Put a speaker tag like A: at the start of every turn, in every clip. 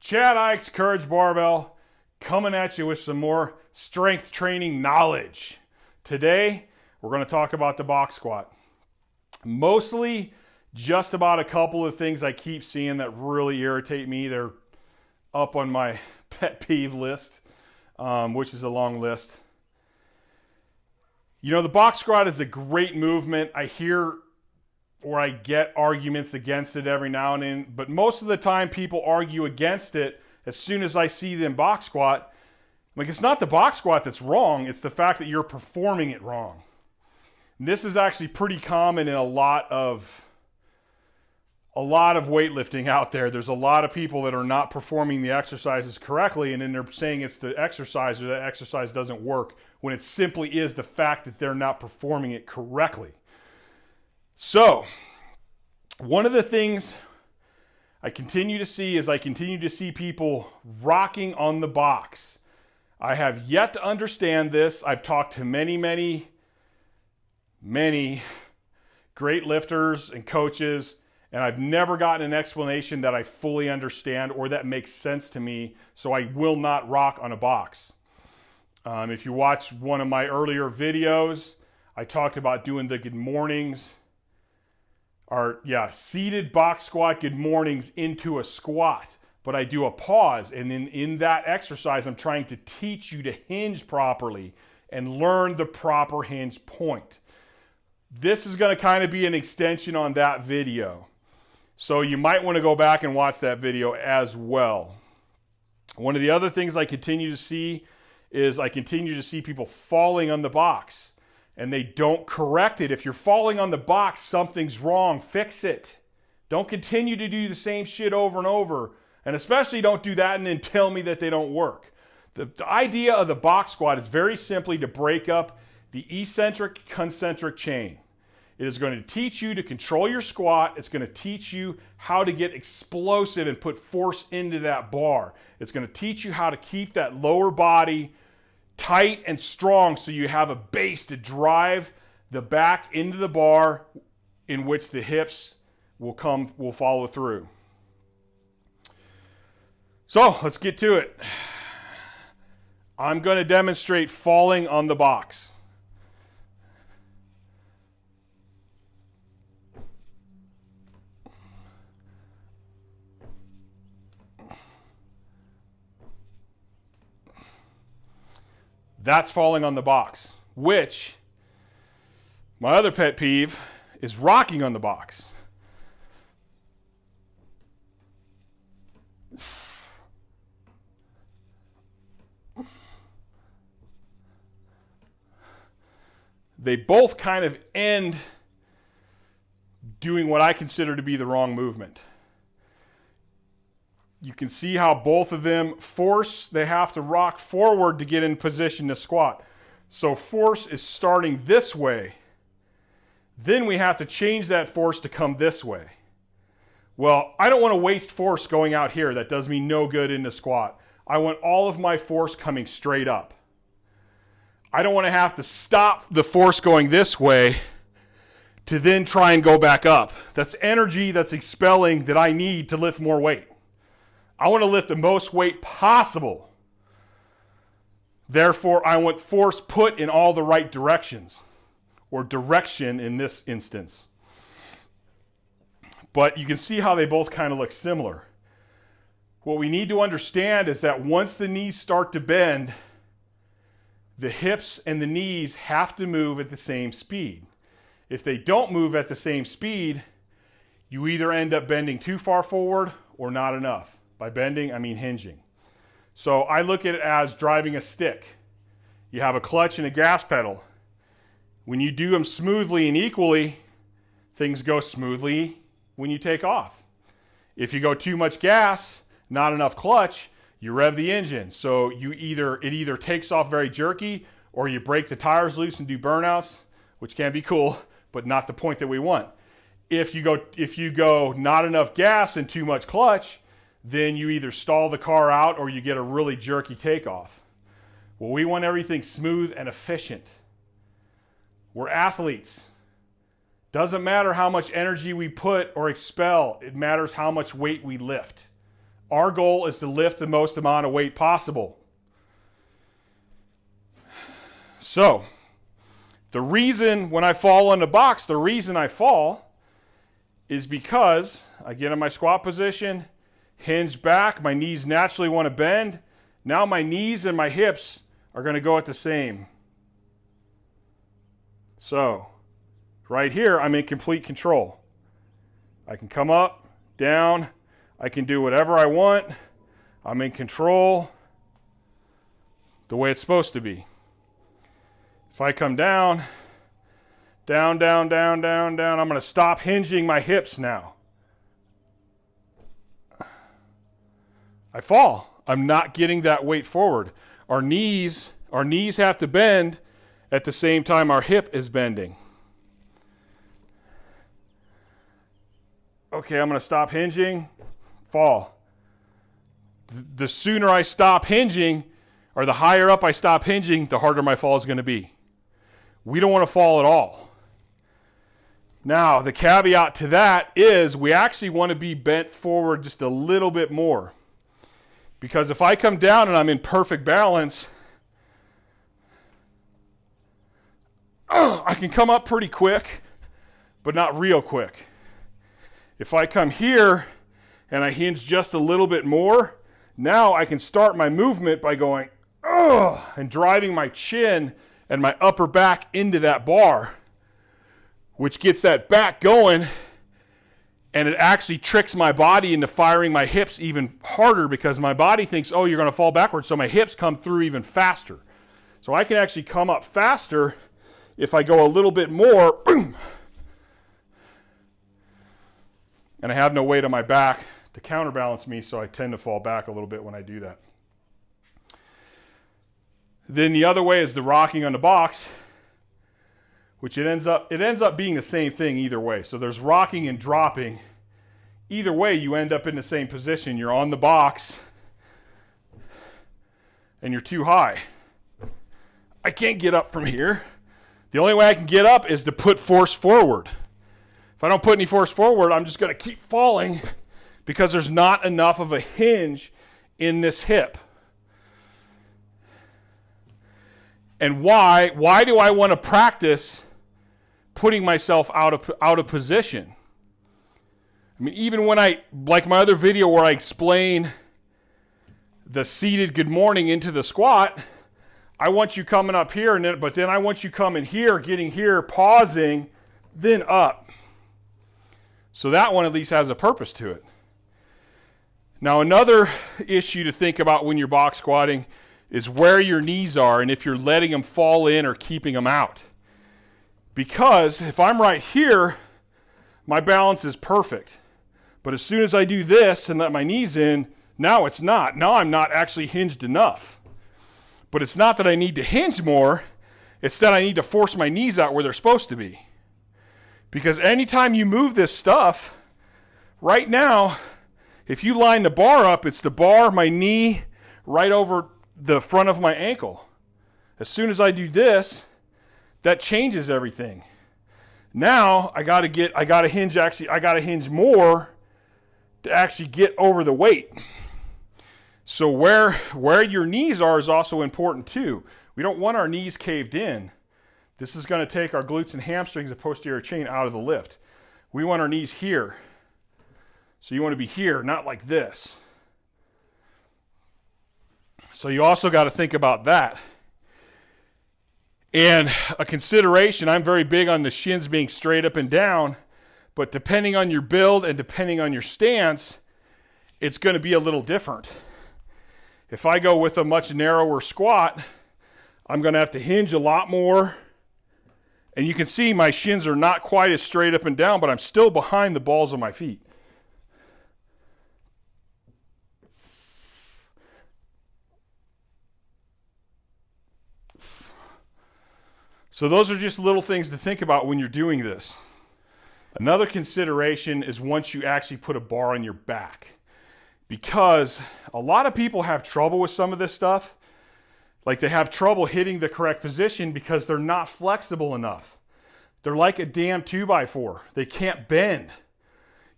A: Chad Ike's Courage Barbell coming at you with some more strength training knowledge. Today, we're going to talk about the box squat. Mostly just about a couple of things I keep seeing that really irritate me. They're up on my pet peeve list, which is a long list. You know, the box squat is a great movement. I hear or I get arguments against it every now and then, but most of the time people argue against it as soon as I see them box squat. Like, it's not the box squat that's wrong, it's the fact that you're performing it wrong. And this is actually pretty common in a lot of weightlifting out there. There's a lot of people that are not performing the exercises correctly, and then they're saying it's the exercise or that exercise doesn't work, when it simply is the fact that they're not performing it correctly. So, one of the things I continue to see is people rocking on the box. I have yet to understand this. I've talked to many great lifters and coaches, and I've never gotten an explanation that I fully understand or that makes sense to me, so I will not rock on a box. If you watch one of my earlier videos, I talked about doing the good mornings, seated box squat good mornings into a squat. But I do a pause, and then in that exercise, I'm trying to teach you to hinge properly and learn the proper hinge point. This is going to kind of be an extension on that video. So you might want to go back and watch that video as well. One of the other things I continue to see is people falling on the box, and they don't correct it. If you're falling on the box, something's wrong. Fix it. Don't continue to do the same shit over and over. And especially don't do that and then tell me that they don't work. The idea of the box squat is very simply to break up the eccentric concentric chain. It is going to teach you to control your squat. It's going to teach you how to get explosive and put force into that bar. It's going to teach you how to keep that lower body tight and strong so you have a base to drive the back into the bar, in which the hips will follow through. So let's get to it. I'm going to demonstrate falling on the box. That's falling on the box, which my other pet peeve is rocking on the box. They both kind of end doing what I consider to be the wrong movement. You can see how both of them they have to rock forward to get in position to squat. So force is starting this way. Then we have to change that force to come this way. Well, I don't want to waste force going out here. That does me no good in the squat. I want all of my force coming straight up. I don't want to have to stop the force going this way to then try and go back up. That's energy that's expelling that I need to lift more weight. I want to lift the most weight possible. Therefore, I want force put in all the right directions, or direction in this instance. But you can see how they both kind of look similar. What we need to understand is that once the knees start to bend, the hips and the knees have to move at the same speed. If they don't move at the same speed, you either end up bending too far forward or not enough. By bending, I mean hinging. So I look at it as driving a stick. You have a clutch and a gas pedal. When you do them smoothly and equally, things go smoothly when you take off. If you go too much gas, not enough clutch, you rev the engine. So it either takes off very jerky, or you break the tires loose and do burnouts, which can be cool, but not the point that we want. If you go not enough gas and too much clutch, then you either stall the car out or you get a really jerky takeoff. Well, we want everything smooth and efficient. We're athletes. Doesn't matter how much energy we put or expel. It matters how much weight we lift. Our goal is to lift the most amount of weight possible. So, the reason when I fall on the box, the reason I fall is because I get in my squat position, hinge back, my knees naturally want to bend. Now my knees and my hips are going to go at the same. So, right here, I'm in complete control. I can come up, down, I can do whatever I want. I'm in control the way it's supposed to be. If I come down, down, down, down, down, down, I'm going to stop hinging my hips now. I fall. I'm not getting that weight forward. Our knees have to bend at the same time our hip is bending. Okay, I'm going to stop hinging, fall. The sooner I stop hinging, or the higher up I stop hinging, the harder my fall is going to be. We don't want to fall at all. Now, the caveat to that is we actually want to be bent forward just a little bit more. Because if I come down and I'm in perfect balance, I can come up pretty quick, but not real quick. If I come here and I hinge just a little bit more, now I can start my movement by going, and driving my chin and my upper back into that bar, which gets that back going, and it actually tricks my body into firing my hips even harder because my body thinks, oh, you're going to fall backwards, so my hips come through even faster. So I can actually come up faster if I go a little bit more, and I have no weight on my back to counterbalance me, so I tend to fall back a little bit when I do that. Then the other way is the rocking on the box, which it ends up being the same thing either way. So there's rocking and dropping. Either way, you end up in the same position. You're on the box and you're too high. I can't get up from here. The only way I can get up is to put force forward. If I don't put any force forward, I'm just going to keep falling because there's not enough of a hinge in this hip. And why do I want to practice putting myself out of position? I mean, even when like my other video where I explain the seated good morning into the squat, I want you coming up here, but then I want you coming here, getting here, pausing, then up. So that one at least has a purpose to it. Now, another issue to think about when you're box squatting is where your knees are and if you're letting them fall in or keeping them out. Because if I'm right here, my balance is perfect. But as soon as I do this and let my knees in, now it's not. Now I'm not actually hinged enough. But it's not that I need to hinge more, it's that I need to force my knees out where they're supposed to be. Because anytime you move this stuff, right now, if you line the bar up, it's the bar, my knee, right over the front of my ankle. As soon as I do this, that changes everything. Now I gotta hinge more to actually get over the weight. So where your knees are is also important too. We don't want our knees caved in. This is going to take our glutes and hamstrings and posterior chain out of the lift. We want our knees here. So you want to be here, not like this. So you also got to think about that. And a consideration, I'm very big on the shins being straight up and down, but depending on your build and depending on your stance, it's going to be a little different. If I go with a much narrower squat, I'm going to have to hinge a lot more. And you can see my shins are not quite as straight up and down, but I'm still behind the balls of my feet. So those are just little things to think about when you're doing this. Another consideration is once you actually put a bar on your back. Because a lot of people have trouble with some of this stuff. Like they have trouble hitting the correct position because they're not flexible enough. They're like a damn 2x4. They can't bend.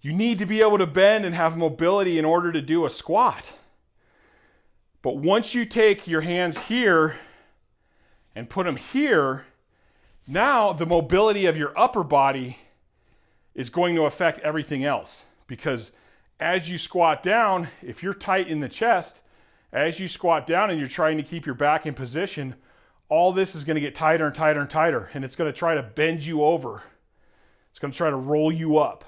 A: You need to be able to bend and have mobility in order to do a squat. But once you take your hands here and put them here, now the mobility of your upper body is going to affect everything else. Because as you squat down, if you're tight in the chest, as you squat down and you're trying to keep your back in position, all this is going to get tighter and tighter and tighter, and it's going to try to bend you over. It's going to try to roll you up.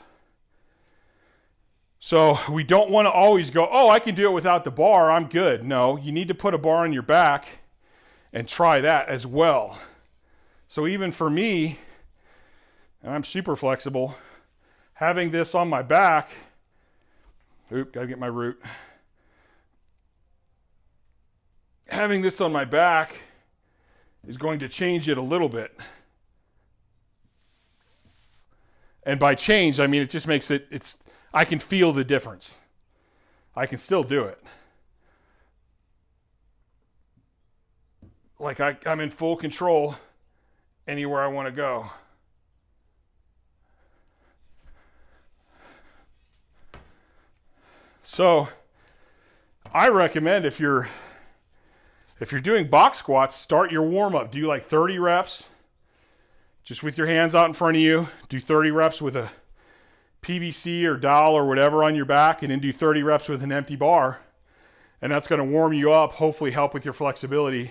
A: So we don't want to always go, oh, I can do it without the bar, I'm good. No, you need to put a bar on your back and try that as well. So even for me, and I'm super flexible, having this on my back, gotta get my root. Having this on my back is going to change it a little bit. And by change, I mean it just makes I can feel the difference. I can still do it. Like I'm in full control anywhere I want to go. So I recommend if you're doing box squats, start your warm-up. Do like 30 reps just with your hands out in front of you. Do 30 reps with a PVC or dowel or whatever on your back, and then do 30 reps with an empty bar. And that's going to warm you up, hopefully help with your flexibility,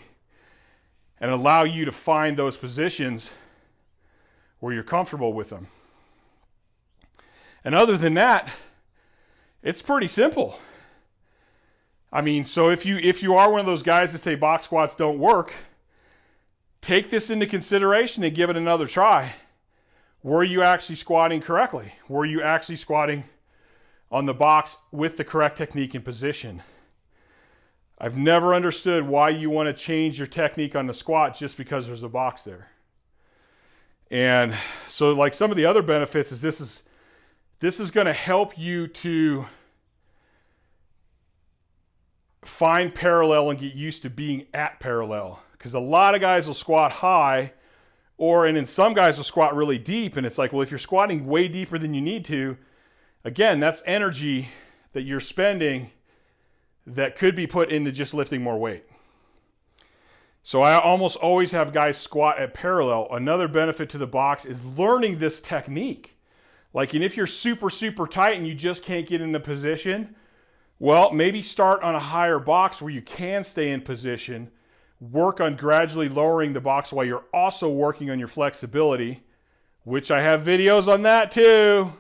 A: and allow you to find those positions where you're comfortable with them. And other than that, it's pretty simple. I mean, so if you are one of those guys that say box squats don't work, take this into consideration and give it another try. Were you actually squatting correctly? Were you actually squatting on the box with the correct technique and position? I've never understood why you want to change your technique on the squat just because there's a box there. And so like some of the other benefits is this is going to help you to find parallel and get used to being at parallel. Because a lot of guys will squat high, and then some guys will squat really deep, and it's like, well, if you're squatting way deeper than you need to, again, that's energy that you're spending that could be put into just lifting more weight. So I almost always have guys squat at parallel. Another benefit to the box is learning this technique. Like, and if you're super, super tight and you just can't get into position, well, maybe start on a higher box where you can stay in position. Work on gradually lowering the box while you're also working on your flexibility, which I have videos on that too.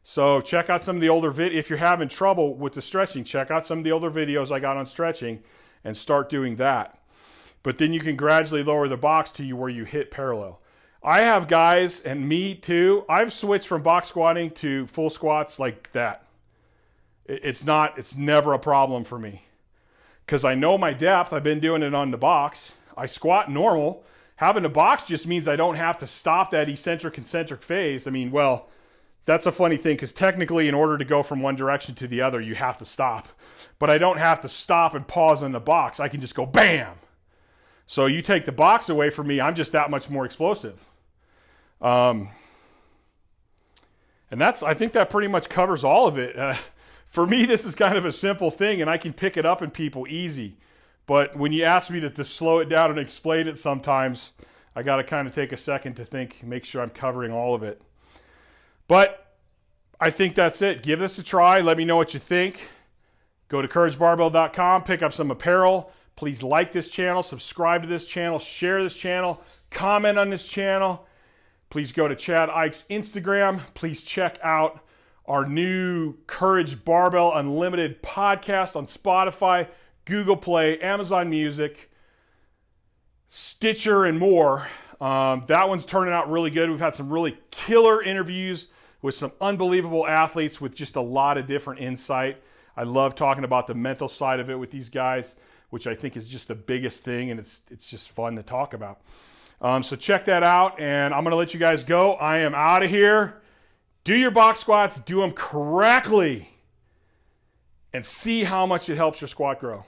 A: So check out some of the older videos. If you're having trouble with the stretching, check out some of the older videos I got on stretching and start doing that. But then you can gradually lower the box to you where you hit parallel. I have guys, and me too, I've switched from box squatting to full squats like that. It's never a problem for me. Because I know my depth, I've been doing it on the box. I squat normal. Having a box just means I don't have to stop that eccentric concentric phase. I mean, well, that's a funny thing because technically in order to go from one direction to the other, you have to stop. But I don't have to stop and pause on the box. I can just go bam. So you take the box away from me, I'm just that much more explosive. And I think that pretty much covers all of it. For me, this is kind of a simple thing, and I can pick it up in people easy. But when you ask me to slow it down and explain it sometimes, I got to kind of take a second to think, make sure I'm covering all of it. But I think that's it. Give this a try. Let me know what you think. Go to CourageBarbell.com, pick up some apparel. Please like this channel, subscribe to this channel, share this channel, comment on this channel. Please go to Chad Ike's Instagram. Please check out our new Courage Barbell Unlimited podcast on Spotify, Google Play, Amazon Music, Stitcher, and more. That one's turning out really good. We've had some really killer interviews with some unbelievable athletes with just a lot of different insight. I love talking about the mental side of it with these guys, which I think is just the biggest thing, and it's just fun to talk about. So check that out, and I'm going to let you guys go. I am out of here. Do your box squats, do them correctly, and see how much it helps your squat grow.